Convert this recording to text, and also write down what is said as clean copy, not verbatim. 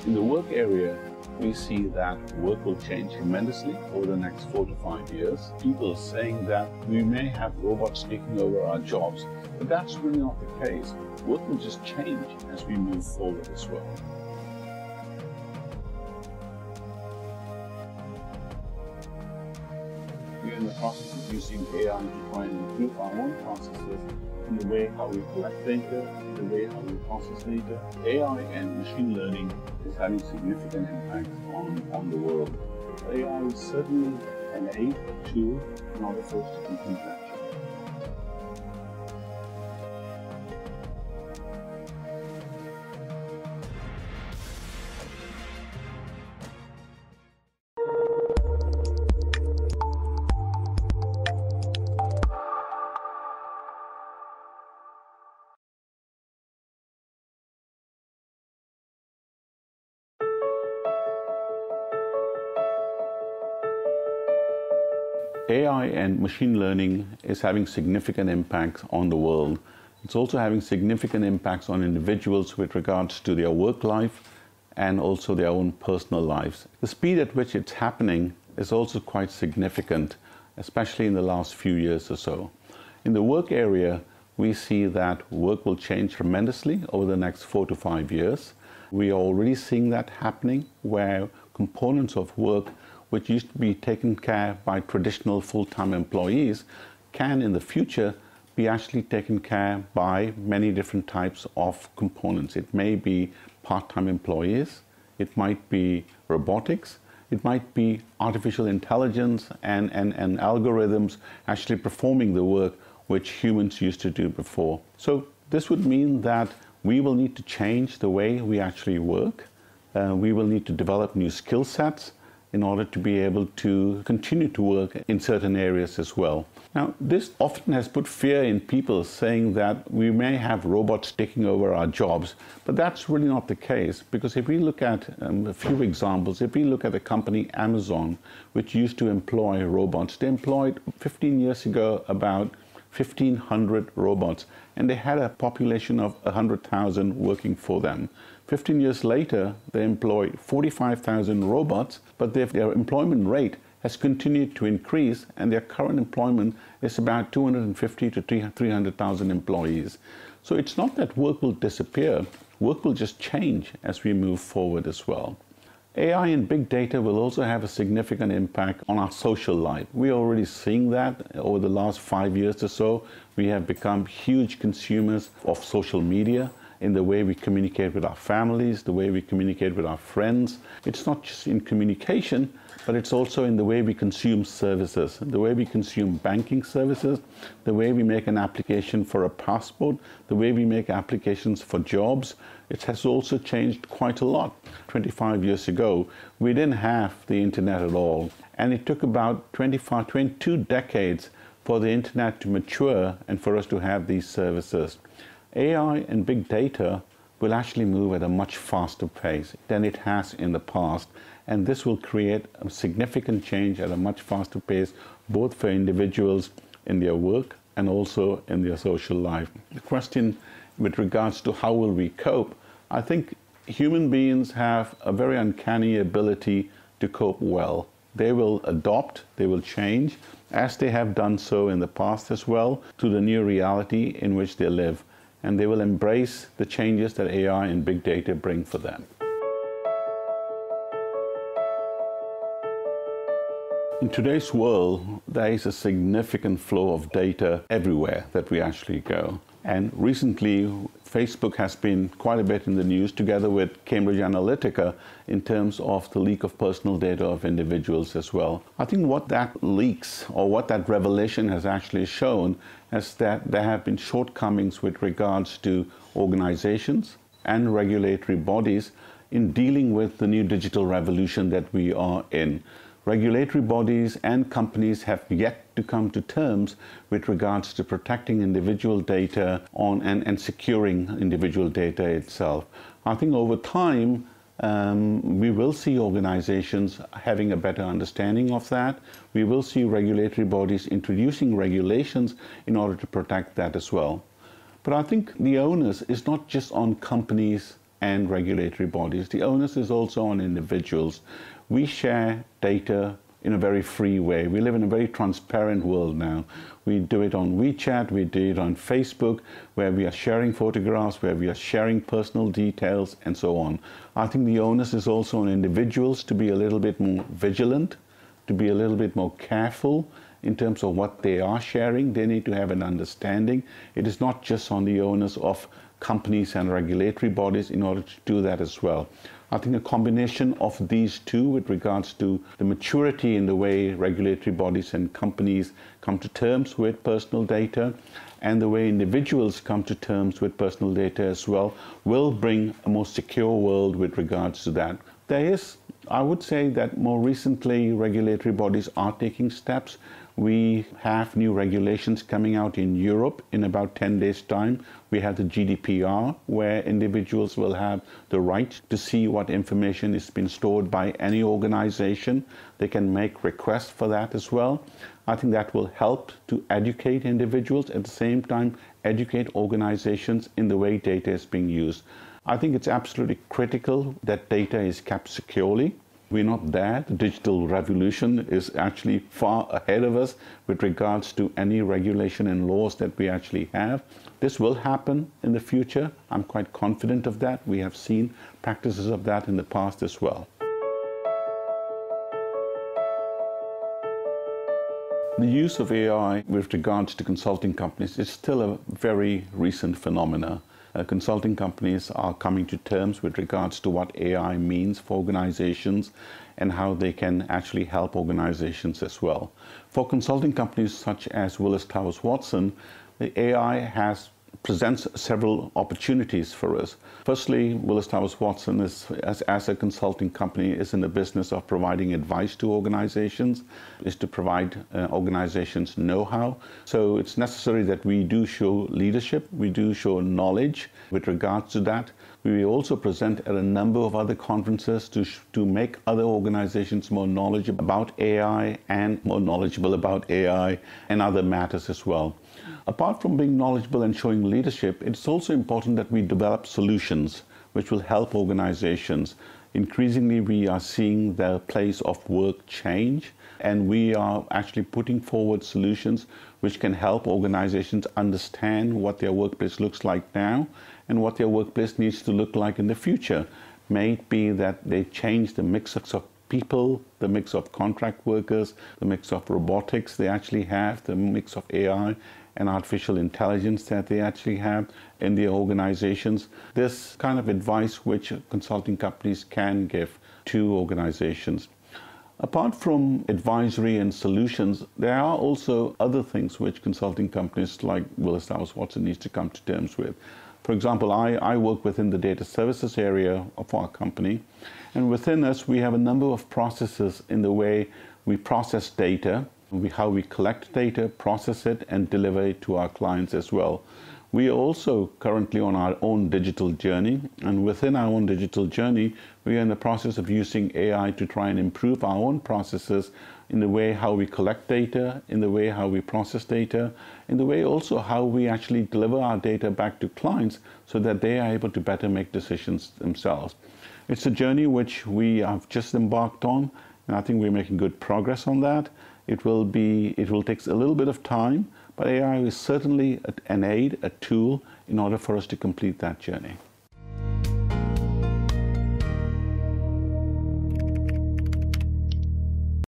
In the work area, we see that work will change tremendously over the next 4 to 5 years. People are saying that we may have robots taking over our jobs, but that's really not the case. Work will just change as we move forward as well. We are in the process of using AI to try and improve our own processes in the way how we collect data, in the way how we process data. AI and machine learning is having significant impact on the world. AI is certainly an aid, a tool, in order for us to complete that job. AI and machine learning is having significant impacts on the world. It's also having significant impacts on individuals with regards to their work life and also their own personal lives. The speed at which it's happening is also quite significant, especially in the last few years or so. In the work area, we see that work will change tremendously over the next 4 to 5 years. We are already seeing that happening, where components of work which used to be taken care of by traditional full-time employees can in the future be actually taken care of by many different types of components. It may be part-time employees, it might be robotics, it might be artificial intelligence and algorithms actually performing the work which humans used to do before. So this would mean that we will need to change the way we actually work. We will need to develop new skill sets in order to be able to continue to work in certain areas as well. Now, this often has put fear in people, saying that we may have robots taking over our jobs, but that's really not the case, because if we look at a few examples, if we look at the company Amazon, which used to employ robots, they employed 15 years ago about 1,500 robots, and they had a population of 100,000 working for them. 15 years later, they employed 45,000 robots, but their employment rate has continued to increase, and their current employment is about 250 to 300,000 employees. So it's not that work will disappear, work will just change as we move forward as well. AI and big data will also have a significant impact on our social life. We are already seeing that over the last 5 years or so. We have become huge consumers of social media in the way we communicate with our families, the way we communicate with our friends. It's not just in communication, but it's also in the way we consume services, the way we consume banking services, the way we make an application for a passport, the way we make applications for jobs. It has also changed quite a lot. 25 years ago, we didn't have the internet at all, and it took about 22 decades for the internet to mature and for us to have these services. AI and big data will actually move at a much faster pace than it has in the past, and this will create a significant change at a much faster pace, both for individuals in their work and also in their social life. The question with regards to how will we cope, I think human beings have a very uncanny ability to cope well. They will adopt, they will change, as they have done so in the past as well, to the new reality in which they live. And they will embrace the changes that AI and big data bring for them. In today's world, there is a significant flow of data everywhere that we actually go. And recently, Facebook has been quite a bit in the news, together with Cambridge Analytica, in terms of the leak of personal data of individuals as well. I think what that leaks, or what that revelation has actually shown, is that there have been shortcomings with regards to organizations and regulatory bodies in dealing with the new digital revolution that we are in. Regulatory bodies and companies have yet to come to terms with regards to protecting individual data and securing individual data itself. I think over time, we will see organizations having a better understanding of that. We will see regulatory bodies introducing regulations in order to protect that as well. But I think the onus is not just on companies and regulatory bodies. The onus is also on individuals. We share data in a very free way. We live in a very transparent world now. We do it on WeChat, we do it on Facebook, where we are sharing photographs, where we are sharing personal details, and so on. I think the onus is also on individuals to be a little bit more vigilant, to be a little bit more careful in terms of what they are sharing. They need to have an understanding. It is not just on the onus of companies and regulatory bodies in order to do that as well. I think a combination of these two with regards to the maturity in the way regulatory bodies and companies come to terms with personal data and the way individuals come to terms with personal data as well will bring a more secure world with regards to that. There is, I would say that more recently regulatory bodies are taking steps. We have new regulations coming out in Europe in about 10 days' time. We have the GDPR, where individuals will have the right to see what information is being stored by any organization. They can make requests for that as well. I think that will help to educate individuals, at the same time educate organizations in the way data is being used. I think it's absolutely critical that data is kept securely. We're not there. The digital revolution is actually far ahead of us with regards to any regulation and laws that we actually have. This will happen in the future. I'm quite confident of that. We have seen practices of that in the past as well. The use of AI with regards to consulting companies is still a very recent phenomenon. Consulting companies are coming to terms with regards to what AI means for organizations and how they can actually help organizations as well. For consulting companies such as Willis Towers Watson, the AI presents several opportunities for us. Firstly, Willis Towers Watson as a consulting company is in the business of providing advice to organizations, is to provide organizations know-how. So it's necessary that we do show leadership, we do show knowledge with regards to that. We also present at a number of other conferences to make other organizations more knowledgeable about AI and more knowledgeable about AI and other matters as well. Apart from being knowledgeable and showing leadership, it's also important that we develop solutions which will help organizations. Increasingly, we are seeing the place of work change, and we are actually putting forward solutions which can help organizations understand what their workplace looks like now and what their workplace needs to look like in the future. May it be that they change the mix of people, the mix of contract workers, the mix of robotics they actually have, the mix of AI and artificial intelligence that they actually have in their organizations. This kind of advice which consulting companies can give to organizations. Apart from advisory and solutions, there are also other things which consulting companies like Willis Towers Watson needs to come to terms with. For example, I work within the data services area of our company, and within us we have a number of processes in the way we process data, how we collect data, process it, and deliver it to our clients as well. We are also currently on our own digital journey, and within our own digital journey, we are in the process of using AI to try and improve our own processes in the way how we collect data, in the way how we process data, in the way also how we actually deliver our data back to clients so that they are able to better make decisions themselves. It's a journey which we have just embarked on, and I think we're making good progress on that. It will take a little bit of time, but AI is certainly an aid, a tool, in order for us to complete that journey.